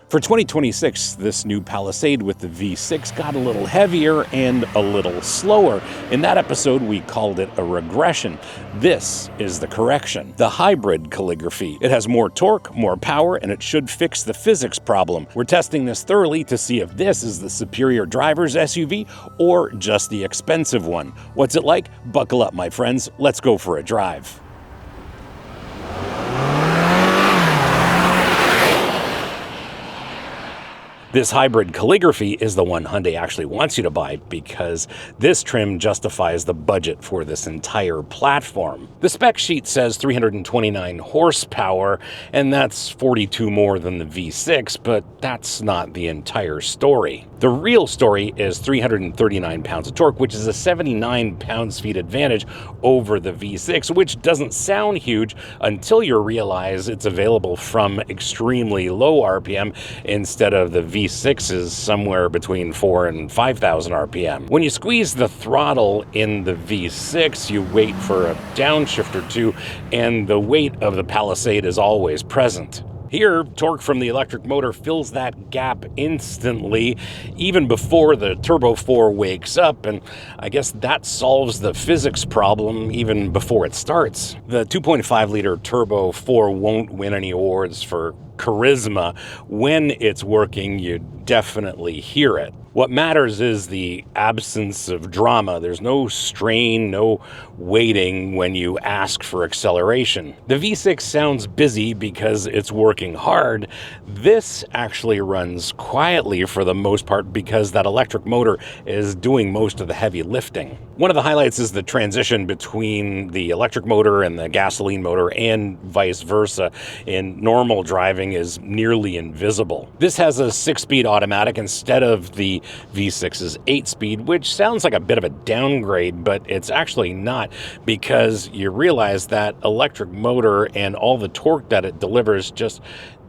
For 2026, this new Palisade with the V6 got a little heavier and a little slower. In that episode, we called it a regression. This is the correction, the Hybrid Calligraphy. It has more torque, more power, and it should fix the physics problem. We're testing this thoroughly to see if this is the superior driver's SUV or just the expensive one. What's it like? Buckle up, my friends. Let's go for a drive. This Hybrid Calligraphy is the one Hyundai actually wants you to buy because this trim justifies the budget for this entire platform. The spec sheet says 329 horsepower, and that's 42 more than the V6, but that's not the entire story. The real story is 339 pounds of torque, which is a 79 pounds-feet advantage over the V6, which doesn't sound huge until you realize it's available from extremely low RPM instead of the V6 is somewhere between 4,000 and 5,000 RPM. When you squeeze the throttle in the V6, you wait for a downshift or two, and the weight of the Palisade is always present. Here, torque from the electric motor fills that gap instantly, even before the Turbo 4 wakes up, and I guess that solves the physics problem even before it starts. The 2.5-liter Turbo 4 won't win any awards for charisma. When it's working, you definitely hear it. What matters is the absence of drama. There's no strain, no waiting when you ask for acceleration. The V6 sounds busy because it's working hard. This actually runs quietly for the most part because that electric motor is doing most of the heavy lifting. One of the highlights is the transition between the electric motor and the gasoline motor, and vice versa. In normal driving is nearly invisible. This has a 6-speed automatic instead of the V6's 8-speed, which sounds like a bit of a downgrade, but it's actually not, because you realize that electric motor and all the torque that it delivers just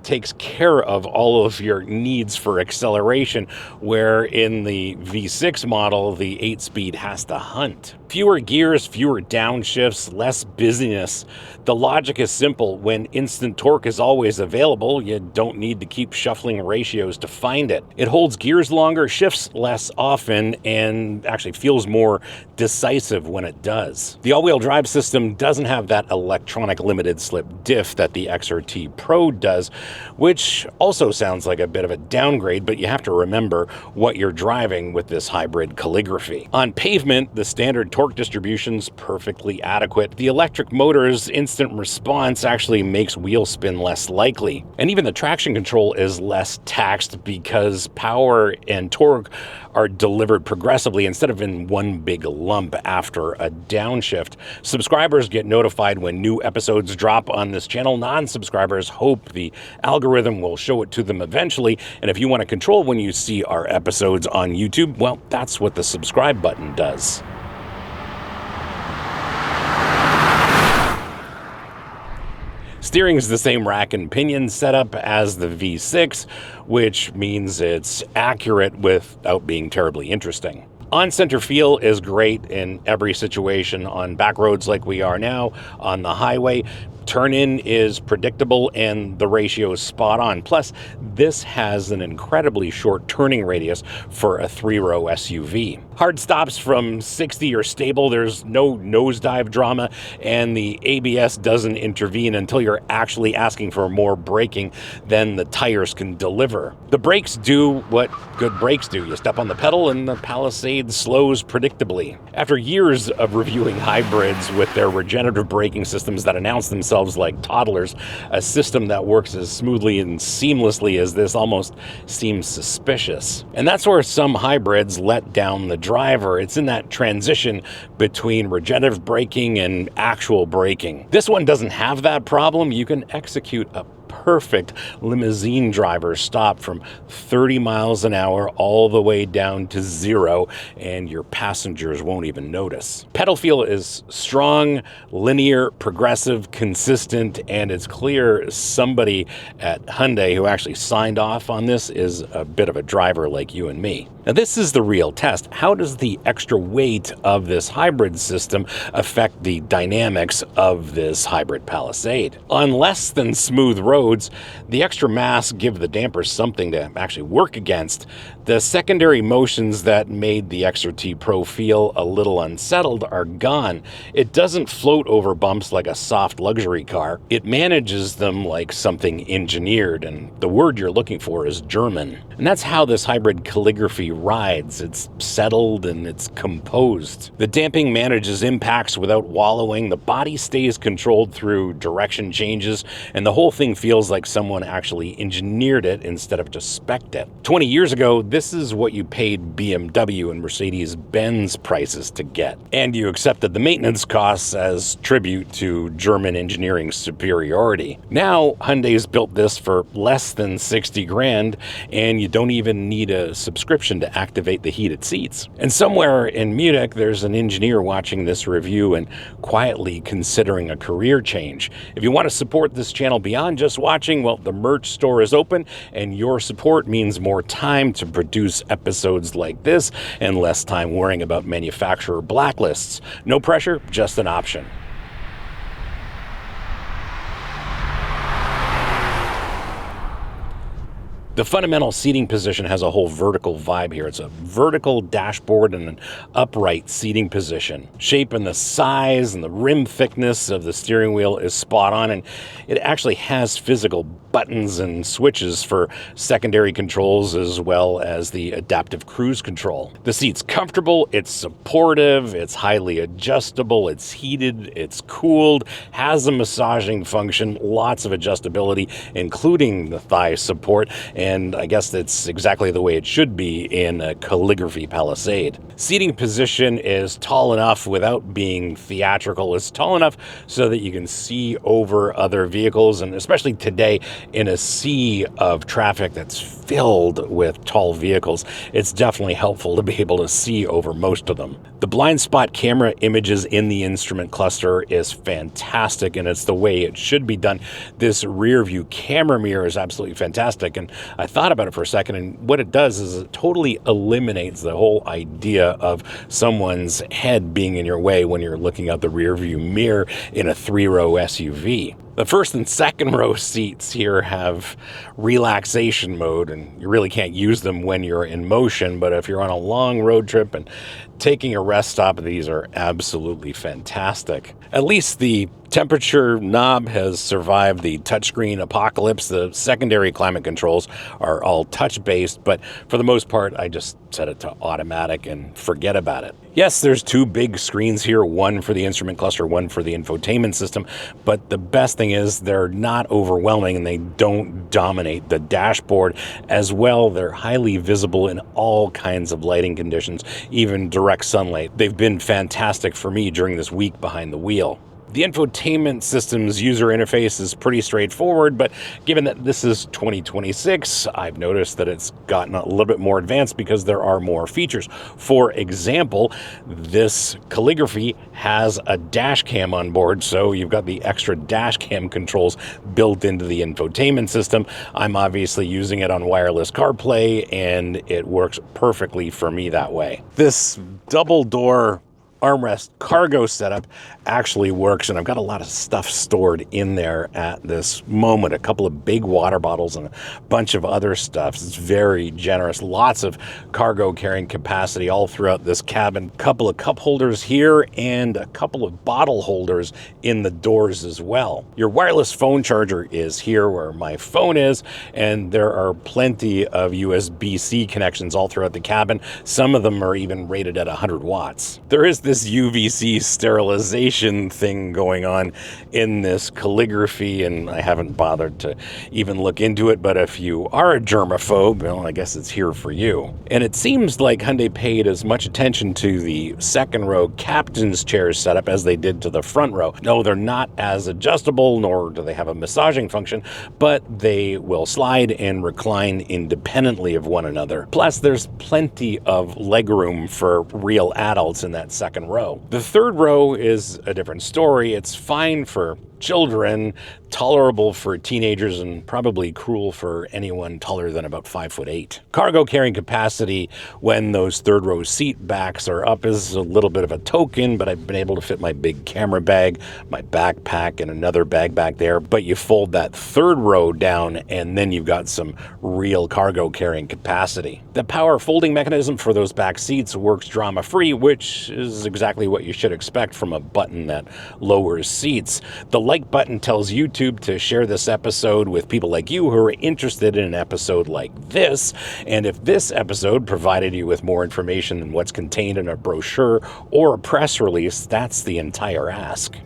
takes care of all of your needs for acceleration, where in the V6 model, the 8-speed has to hunt. Fewer gears, fewer downshifts, less busyness. The logic is simple. When instant torque is always available, you don't need to keep shuffling ratios to find it. It holds gears longer, shifts less often, and actually feels more decisive when it does. The all-wheel drive system doesn't have that electronic limited slip diff that the XRT Pro does, which also sounds like a bit of a downgrade, but you have to remember what you're driving with this Hybrid Calligraphy. On pavement, the standard torque distribution's perfectly adequate. The electric motor's instant response actually makes wheel spin less likely. And even the traction control is less taxed because power and torque are delivered progressively instead of in one big lump after a downshift. Subscribers get notified when new episodes drop on this channel. Non-subscribers hope the algorithm will show it to them eventually. And if you want to control when you see our episodes on YouTube, well, that's what the subscribe button does. Steering is the same rack and pinion setup as the V6, which means it's accurate without being terribly interesting. On-center feel is great in every situation, on back roads like we are now, on the highway. Turn-in is predictable and the ratio is spot on. Plus, this has an incredibly short turning radius for a 3-row SUV. Hard stops from 60 are stable, there's no nosedive drama, and the ABS doesn't intervene until you're actually asking for more braking than the tires can deliver. The brakes do what good brakes do. You step on the pedal and the Palisade slows predictably. After years of reviewing hybrids with their regenerative braking systems that announce themselves like toddlers, a system that works as smoothly and seamlessly as this almost seems suspicious. And that's where some hybrids let down the driver. It's in that transition between regenerative braking and actual braking. This one doesn't have that problem. You can execute a perfect limousine driver stop from 30 miles an hour all the way down to 0, and your passengers won't even notice. Pedal feel is strong, linear, progressive, consistent, and it's clear somebody at Hyundai who actually signed off on this is a bit of a driver like you and me. Now this is the real test. How does the extra weight of this hybrid system affect the dynamics of this hybrid Palisade? On less than smooth roads, the extra mass give the dampers something to actually work against. The secondary motions that made the XRT Pro feel a little unsettled are gone. It doesn't float over bumps like a soft luxury car. It manages them like something engineered, and the word you're looking for is German. And that's how this hybrid calligraphy rides. It's settled and it's composed. The damping manages impacts without wallowing. The body stays controlled through direction changes, and the whole thing feels like someone actually engineered it instead of just spec'd it. 20 years ago, this is what you paid BMW and Mercedes-Benz prices to get. And you accepted the maintenance costs as tribute to German engineering superiority. Now, Hyundai's built this for less than 60 grand, and you don't even need a subscription to activate the heated seats. And somewhere in Munich, there's an engineer watching this review and quietly considering a career change. If you want to support this channel beyond just watching, well, the merch store is open, and your support means more time to produce episodes like this and less time worrying about manufacturer blacklists. No pressure, just an option. The fundamental seating position has a whole vertical vibe here. It's a vertical dashboard and an upright seating position. Shape and the size and the rim thickness of the steering wheel is spot on, and it actually has physical buttons and switches for secondary controls as well as the adaptive cruise control. The seat's comfortable, it's supportive, it's highly adjustable, it's heated, it's cooled, has a massaging function, lots of adjustability, including the thigh support, and I guess that's exactly the way it should be in a calligraphy Palisade. Seating position is tall enough without being theatrical. It's tall enough so that you can see over other vehicles, and especially today in a sea of traffic that's filled with tall vehicles, it's definitely helpful to be able to see over most of them. The blind spot camera images in the instrument cluster is fantastic, and it's the way it should be done. This rear view camera mirror is absolutely fantastic, and I thought about it for a second, and what it does is it totally eliminates the whole idea of someone's head being in your way when you're looking out the rear view mirror in a 3-row SUV. The first and second row seats here have relaxation mode, and you really can't use them when you're in motion, but if you're on a long road trip and taking a rest stop, these are absolutely fantastic. At least the temperature knob has survived the touchscreen apocalypse. The secondary climate controls are all touch-based, but for the most part, I just set it to automatic and forget about it. Yes, there's 2 big screens here, one for the instrument cluster, one for the infotainment system, but the best thing is they're not overwhelming and they don't dominate the dashboard. As well, they're highly visible in all kinds of lighting conditions, even direct sunlight. They've been fantastic for me during this week behind the wheel. The infotainment system's user interface is pretty straightforward, but given that this is 2026, I've noticed that it's gotten a little bit more advanced because there are more features. For example, this calligraphy has a dash cam on board, so you've got the extra dash cam controls built into the infotainment system. I'm obviously using it on wireless CarPlay, and it works perfectly for me that way. This double door armrest cargo setup actually works, and I've got a lot of stuff stored in there at this moment. A couple of big water bottles and a bunch of other stuff. It's very generous. Lots of cargo carrying capacity all throughout this cabin. Couple of cup holders here and a couple of bottle holders in the doors as well. Your wireless phone charger is here where my phone is, and there are plenty of USB-C connections all throughout the cabin. Some of them are even rated at 100 watts. There is this UVC sterilization thing going on in this calligraphy, and I haven't bothered to even look into it, but if you are a germaphobe, well, I guess it's here for you. And it seems like Hyundai paid as much attention to the second row captain's chair setup as they did to the front row. No, they're not as adjustable, nor do they have a massaging function, but they will slide and recline independently of one another. Plus, there's plenty of legroom for real adults in that second row. The third row is a different story. It's fine for children, tolerable for teenagers, and probably cruel for anyone taller than about 5'8". Cargo carrying capacity when those third row seat backs are up is a little bit of a token, but I've been able to fit my big camera bag, my backpack, and another bag back there. But you fold that third row down and then you've got some real cargo carrying capacity. The power folding mechanism for those back seats works drama-free, which is exactly what you should expect from a button that lowers seats. The like button tells YouTube to share this episode with people like you who are interested in an episode like this. And if this episode provided you with more information than what's contained in a brochure or a press release, that's the entire ask.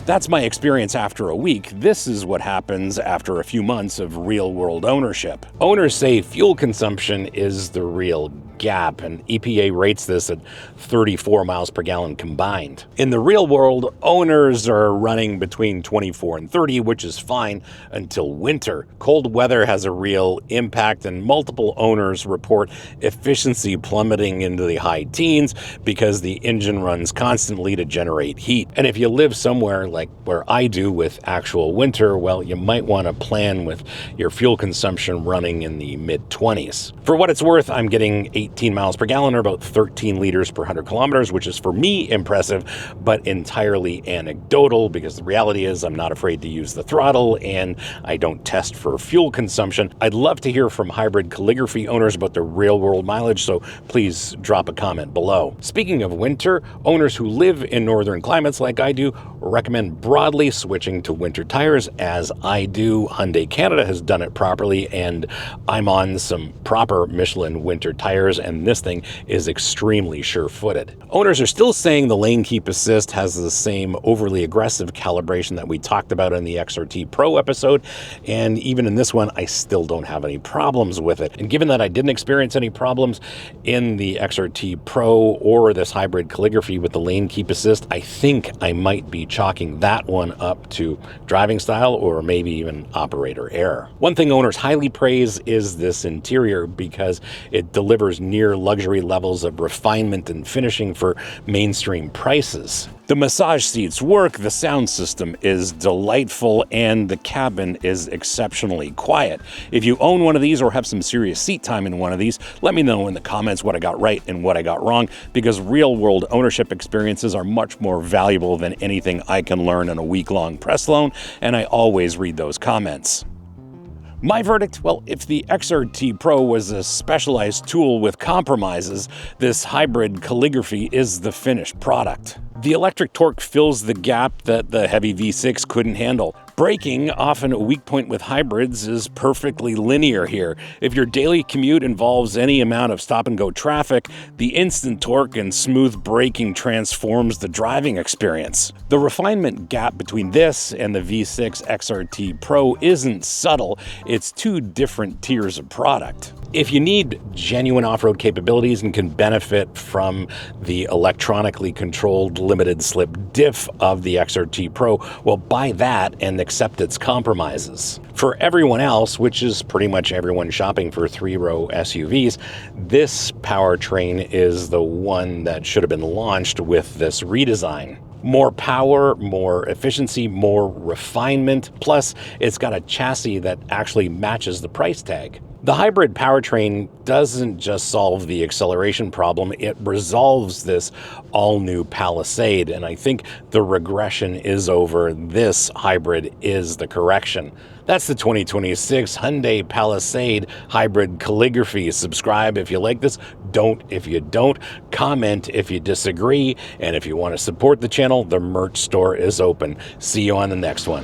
That's my experience after a week. This is what happens after a few months of real-world ownership. Owners say fuel consumption is the real gap, and EPA rates this at 34 miles per gallon combined. In the real world, owners are running between 24 and 30, which is fine until winter. Cold weather has a real impact, and multiple owners report efficiency plummeting into the high teens because the engine runs constantly to generate heat. And if you live somewhere like where I do with actual winter, well, you might want to plan with your fuel consumption running in the mid-20s. For what it's worth, I'm getting 18 miles per gallon, or about 13 liters per 100 kilometers, which is for me impressive, but entirely anecdotal, because the reality is I'm not afraid to use the throttle and I don't test for fuel consumption. I'd love to hear from Hybrid Calligraphy owners about their real world mileage, so please drop a comment below. Speaking of winter, owners who live in northern climates like I do recommend broadly switching to winter tires, as I do. Hyundai Canada has done it properly, and I'm on some proper Michelin winter tires, and this thing is extremely sure-footed. Owners are still saying the lane keep assist has the same overly aggressive calibration that we talked about in the XRT Pro episode, and even in this one, I still don't have any problems with it. And given that I didn't experience any problems in the XRT Pro or this Hybrid Calligraphy with the lane keep assist, I think I might be chalking that one up to driving style or maybe even operator error. One thing owners highly praise is this interior, because it delivers near luxury levels of refinement and finishing for mainstream prices. The massage seats work, the sound system is delightful, and the cabin is exceptionally quiet. If you own one of these or have some serious seat time in one of these, let me know in the comments what I got right and what I got wrong, because real-world ownership experiences are much more valuable than anything I can learn in a week-long press loan, and I always read those comments. My verdict? Well, if the XRT Pro was a specialized tool with compromises, this Hybrid Calligraphy is the finished product. The electric torque fills the gap that the heavy V6 couldn't handle. Braking, often a weak point with hybrids, is perfectly linear here. If your daily commute involves any amount of stop-and-go traffic, the instant torque and smooth braking transforms the driving experience. The refinement gap between this and the V6 XRT Pro isn't subtle, it's two different tiers of product. If you need genuine off-road capabilities and can benefit from the electronically controlled limited slip diff of the XRT Pro, well, buy that and accept its compromises. For everyone else, which is pretty much everyone shopping for three-row SUVs, this powertrain is the one that should have been launched with this redesign. More power, more efficiency, more refinement, plus it's got a chassis that actually matches the price tag. The hybrid powertrain doesn't just solve the acceleration problem, it resolves this all-new Palisade, and I think the regression is over. This hybrid is the correction. That's the 2026 Hyundai Palisade Hybrid Calligraphy. Subscribe if you like this, don't if you don't, comment if you disagree, and if you want to support the channel, the merch store is open. See you on the next one.